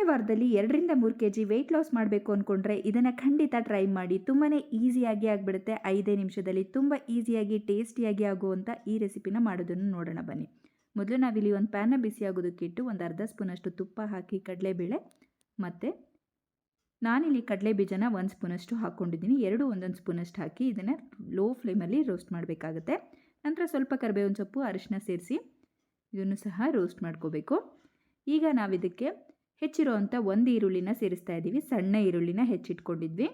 ವಾರದಲ್ಲಿ 2ರಿಂದ 3 kg weight loss ಮಾಡಬೇಕು ಅಂದ್ಕೊಂಡ್ರೆ ಇದನ್ನು ಖಂಡಿತ ಟ್ರೈ ಮಾಡಿ. ತುಂಬಾ ಈಸಿಯಾಗಿ ಆಗಿಬಿಡುತ್ತೆ. 5 ನಿಮಿಷದಲ್ಲಿ ತುಂಬ ಈಸಿಯಾಗಿ ಟೇಸ್ಟಿಯಾಗಿ ಆಗುವಂಥ ಈ ರೆಸಿಪಿನ ಮಾಡೋದನ್ನು ನೋಡೋಣ ಬನ್ನಿ. ಮೊದಲು ನಾವಿಲ್ಲಿ ಒಂದು ಪ್ಯಾನ್ನ ಬಿಸಿ ಆಗೋದಕ್ಕಿಟ್ಟು ಒಂದು ಅರ್ಧ ಸ್ಪೂನಷ್ಟು ತುಪ್ಪ ಹಾಕಿ ಕಡಲೆಬೇಳೆ ಮತ್ತು ನಾನಿಲ್ಲಿ ಕಡಲೆ ಬೀಜನ 1 ಸ್ಪೂನಷ್ಟು ಹಾಕ್ಕೊಂಡಿದ್ದೀನಿ. 2 ಒಂದೊಂದು ಸ್ಪೂನಷ್ಟು ಹಾಕಿ ಇದನ್ನು ಲೋ ಫ್ಲೇಮಲ್ಲಿ ರೋಸ್ಟ್ ಮಾಡಬೇಕಾಗುತ್ತೆ. ನಂತರ ಸ್ವಲ್ಪ ಕರಿಬೇವಿನ ಸೊಪ್ಪು, ಅರಿಶಿನ ಸೇರಿಸಿ ಇದನ್ನು ಸಹ ರೋಸ್ಟ್ ಮಾಡ್ಕೋಬೇಕು. ಈಗ ನಾವಿದಕ್ಕೆ ಹೆಚ್ಚಿರುವಂಥ 1 ಈರುಳ್ಳಿನ ಸೇರಿಸ್ತಾ ಇದ್ದೀವಿ. ಸಣ್ಣ ಈರುಳ್ಳಿನ ಹೆಚ್ಚಿಟ್ಕೊಂಡಿದ್ವಿ.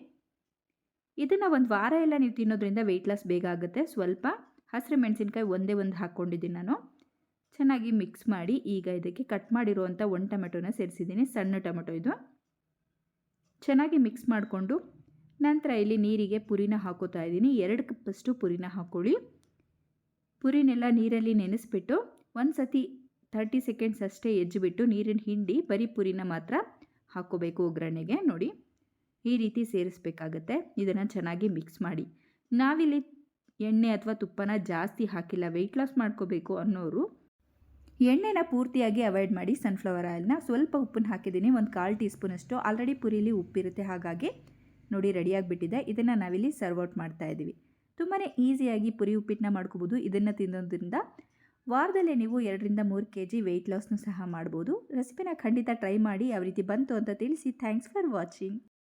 ಇದನ್ನು ಒಂದು ವಾರ ಎಲ್ಲ ನೀವು ತಿನ್ನೋದ್ರಿಂದ ವೆಯ್ಟ್ ಲಾಸ್ ಬೇಗ ಆಗುತ್ತೆ. ಸ್ವಲ್ಪ ಹಸಿರು ಮೆಣಸಿನ್ಕಾಯಿ ಒಂದೇ ಒಂದು ಹಾಕ್ಕೊಂಡಿದ್ದೀನಿ ನಾನು. ಚೆನ್ನಾಗಿ ಮಿಕ್ಸ್ ಮಾಡಿ ಈಗ ಇದಕ್ಕೆ ಕಟ್ ಮಾಡಿರುವಂಥ 1 ಟೊಮೆಟೊನ ಸೇರಿಸಿದ್ದೀನಿ. ಸಣ್ಣ ಟೊಮೆಟೊ ಇದು. ಚೆನ್ನಾಗಿ ಮಿಕ್ಸ್ ಮಾಡಿಕೊಂಡು ನಂತರ ಇಲ್ಲಿ ನೀರಿಗೆ ಪುರಿನ ಹಾಕೋತಾ ಇದ್ದೀನಿ. 2 ಕಪ್ಪಷ್ಟು ಪುರಿನ ಹಾಕ್ಕೊಳ್ಳಿ. ಪುರಿನೆಲ್ಲ ನೀರಲ್ಲಿ ನೆನೆಸ್ಬಿಟ್ಟು ಒಂದು ಸತಿ 30 ಸೆಕೆಂಡ್ಸ್ ಅಷ್ಟೇ ಎಜ್ಜಿಬಿಟ್ಟು ನೀರಿನ ಹಿಂಡಿ ಬರೀ ಪುರಿನ ಮಾತ್ರ ಹಾಕ್ಕೋಬೇಕು ಒಗ್ಗರಣೆಗೆ. ನೋಡಿ ಈ ರೀತಿ ಸೇರಿಸ್ಬೇಕಾಗತ್ತೆ. ಇದನ್ನು ಚೆನ್ನಾಗಿ ಮಿಕ್ಸ್ ಮಾಡಿ. ನಾವಿಲ್ಲಿ ಎಣ್ಣೆ ಅಥವಾ ತುಪ್ಪನ ಜಾಸ್ತಿ ಹಾಕಿಲ್ಲ. ವೆಯ್ಟ್ ಲಾಸ್ ಮಾಡ್ಕೋಬೇಕು ಅನ್ನೋರು ಎಣ್ಣೆನ ಪೂರ್ತಿಯಾಗಿ ಅವಾಯ್ಡ್ ಮಾಡಿ ಸನ್ಫ್ಲವರ್ ಆಯಿಲ್ನ ಸ್ವಲ್ಪ ಉಪ್ಪನ್ನು ಹಾಕಿದ್ದೀನಿ. ಒಂದು 1/4 ಟೀ ಸ್ಪೂನಷ್ಟು. ಆಲ್ರೆಡಿ ಪುರಿಲಿ ಉಪ್ಪಿರುತ್ತೆ, ಹಾಗಾಗಿ ನೋಡಿ ರೆಡಿಯಾಗಿಬಿಟ್ಟಿದೆ. ಇದನ್ನು ನಾವಿಲ್ಲಿ ಸರ್ವ್ ಔಟ್ ಮಾಡ್ತಾ ಇದ್ದೀವಿ. ತುಂಬಾ ಈಸಿಯಾಗಿ ಪುರಿ ಉಪ್ಪಿಟ್ಟನ್ನ ಮಾಡ್ಕೋಬೋದು. ಇದನ್ನು ತಿನ್ನೋದ್ರಿಂದ ವಾರದಲ್ಲೇ ನೀವು 2ರಿಂದ 3 kg ವೆಯ್ಟ್ ಲಾಸ್ನೂ ಸಹ ಮಾಡ್ಬೋದು. ರೆಸಿಪಿನ ಖಂಡಿತ ಟ್ರೈ ಮಾಡಿ ಯಾವ ರೀತಿ ಬಂತು ಅಂತ ತಿಳಿಸಿ. Thanks for watching.